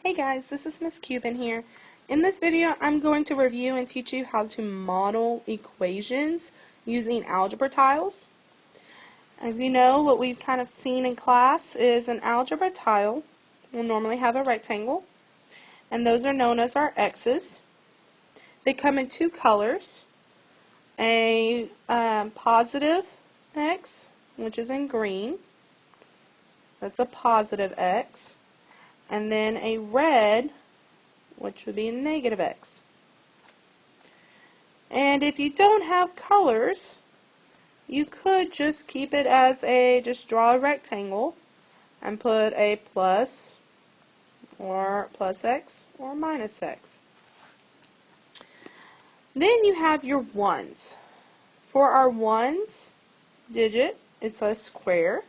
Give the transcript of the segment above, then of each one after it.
Hey guys, this is Miss Cuban here. In this video, I'm going to review and teach you how to model equations using algebra tiles. As you know, what we've kind of seen in class is an algebra tile will normally have a rectangle, and those are known as our x's. They come in two colors, a positive x, which is in green. That's a positive x. And then a red, which would be a negative x. And if you don't have colors, you could just keep it as just draw a rectangle and put a plus or plus x or minus x. Then you have your ones. For our ones digit, it's a square,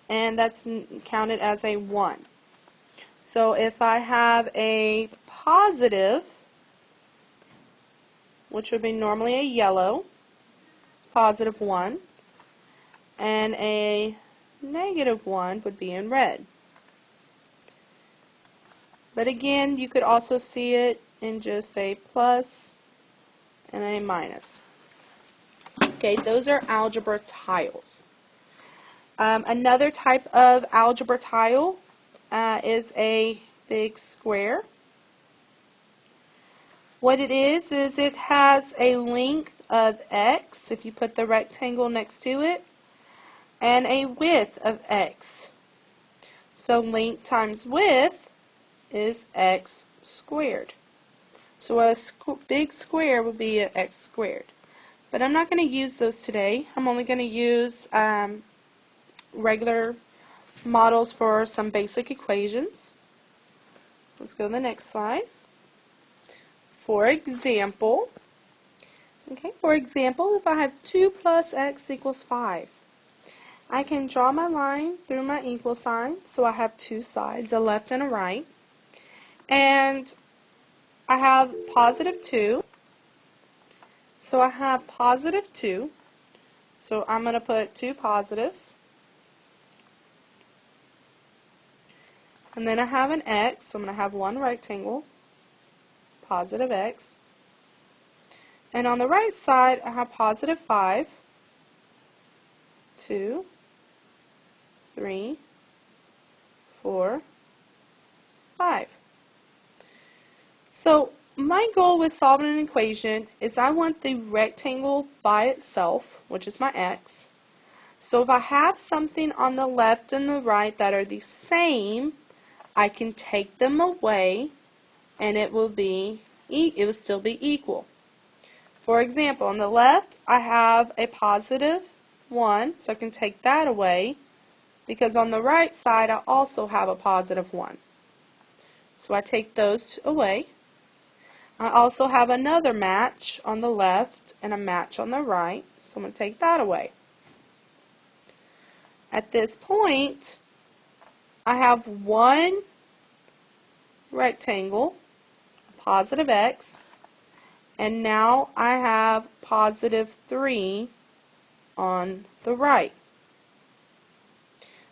and that's counted as a 1. So if I have a positive, which would be normally a yellow, positive 1, and a negative 1 would be in red. But again, you could also see it in just a plus and a minus. Okay, those are algebra tiles. Another type of algebra tile is a big square. What it is it has a length of x, if you put the rectangle next to it, and a width of x. So length times width is x squared. So a big square would be an x squared. But I'm not going to use those today. I'm only going to use regular models for some basic equations. So let's go to the next slide. For example, if I have 2 plus x equals 5, I can draw my line through my equal sign, so I have two sides, a left and a right, and I have positive 2, so I have positive 2, so I'm going to put two positives, and then I have an x, so I'm going to have one rectangle, positive x. And on the right side, I have positive 5, 2, 3, 4, 5. So my goal with solving an equation is I want the rectangle by itself, which is my x. So if I have something on the left and the right that are the same, I can take them away and it will still be equal. For example, on the left, I have a positive 1, so I can take that away, because on the right side, I also have a positive 1. So I take those away. I also have another match on the left and a match on the right, so I'm going to take that away. At this point, I have one rectangle, positive x, and now I have positive 3 on the right.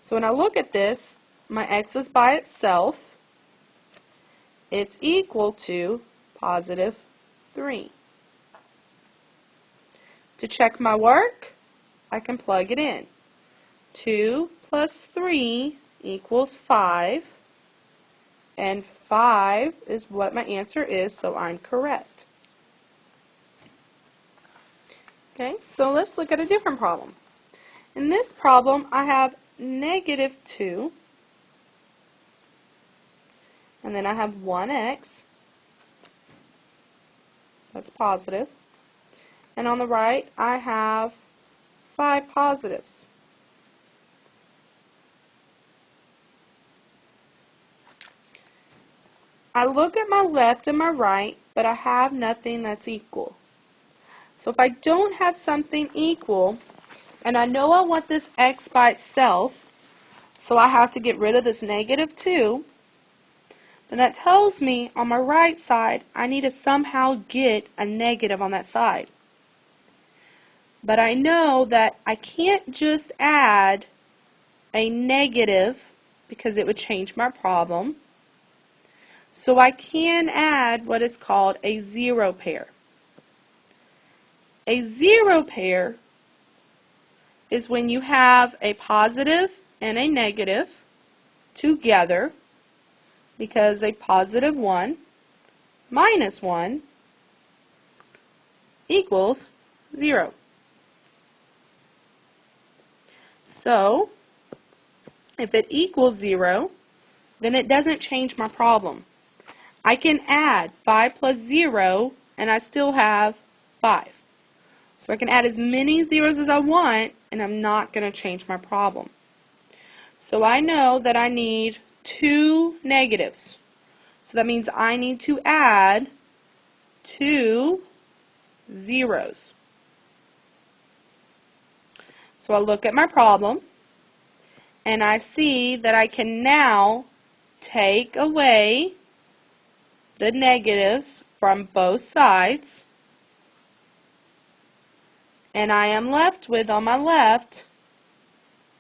So when I look at this, my x is by itself. It's equal to positive 3. To check my work, I can plug it in. 2 plus 3 equals 5, and 5 is what my answer is, so I'm correct. Okay, so let's look at a different problem. In this problem, I have negative 2, and then I have 1x, that's positive, and on the right, I have 5 positives. I look at my left and my right, but I have nothing that's equal. So if I don't have something equal, and I know I want this x by itself, so I have to get rid of this negative 2, then that tells me on my right side I need to somehow get a negative on that side. But I know that I can't just add a negative because it would change my problem. So I can add what is called a zero pair. A zero pair is when you have a positive and a negative together, because a positive 1 minus 1 equals 0. So, if it equals 0, then it doesn't change my problem. I can add 5 plus 0, and I still have 5. So I can add as many zeros as I want, and I'm not going to change my problem. So I know that I need 2 negatives. So that means I need to add 2 zeros. So I look at my problem, and I see that I can now take away the negatives from both sides, and I am left with, on my left,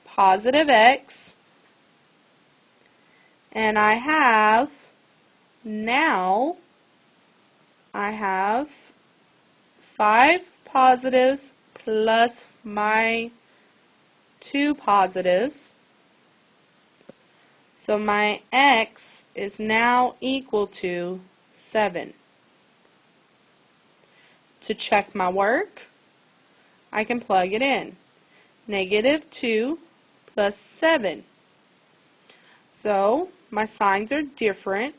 positive x, and I have 5 positives plus my 2 positives. So my x is now equal to 7. To check my work, I can plug it in. Negative 2 plus 7. So my signs are different.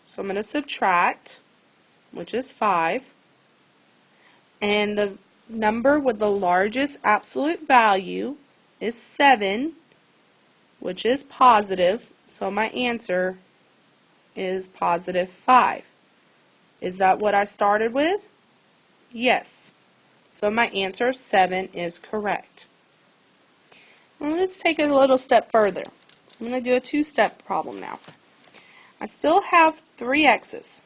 So I'm going to subtract, which is 5. And the number with the largest absolute value is 7, which is positive. So my answer is positive 5. Is that what I started with? Yes. So my answer 7 is correct. Now let's take it a little step further. I'm going to do a two-step problem now. I still have 3 x's.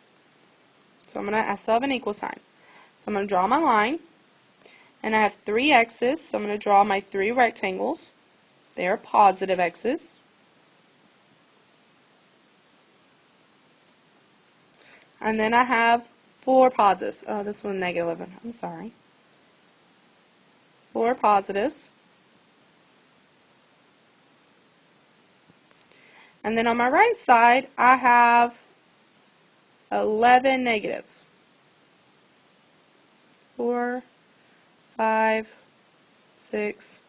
So I still have an equal sign. So I'm going to draw my line. And I have 3 x's, so I'm going to draw my 3 rectangles. They are positive x's. And then I have 4 positives. Oh, this one negative 11. I'm sorry. 4 positives. And then on my right side, I have 11 negatives. 4, 5, 6,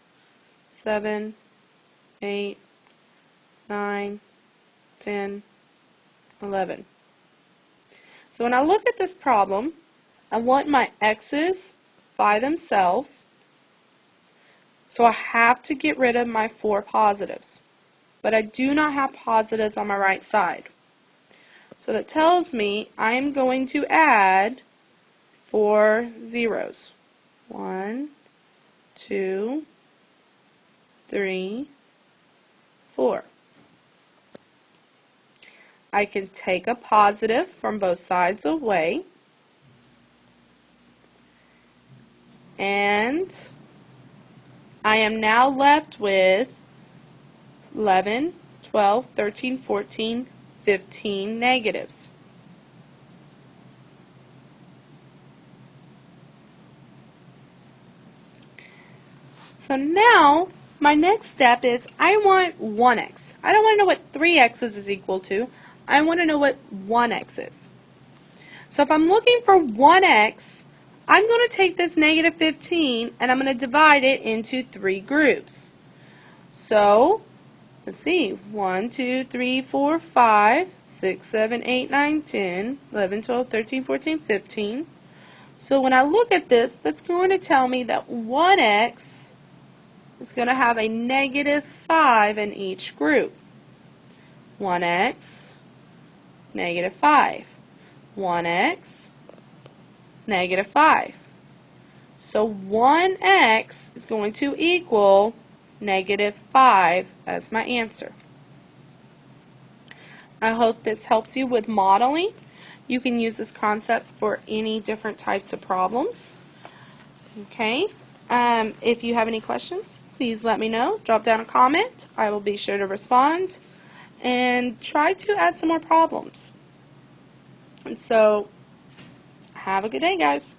7, 8, 9, 10, 11. So when I look at this problem, I want my x's by themselves. So I have to get rid of my 4 positives. But I do not have positives on my right side. So that tells me I am going to add 4 zeros. 1, 2, 3, 4. I can take a positive from both sides away, and I am now left with 11, 12, 13, 14, 15 negatives. So now, my next step is I want 1x. I don't want to know what 3x's is equal to. I want to know what 1x is. So if I'm looking for 1x, I'm going to take this negative 15 and I'm going to divide it into 3 groups. So, let's see, 1, 2, 3, 4, 5, 6, 7, 8, 9, 10, 11, 12, 13, 14, 15. So when I look at this, that's going to tell me that 1x is going to have a negative 5 in each group. 1x, negative 5. 1x, negative 5. So 1x is going to equal negative 5 as my answer. I hope this helps you with modeling. You can use this concept for any different types of problems. Okay. If you have any questions, please let me know. Drop down a comment. I will be sure to respond. And try to add some more problems. And so, have a good day, guys.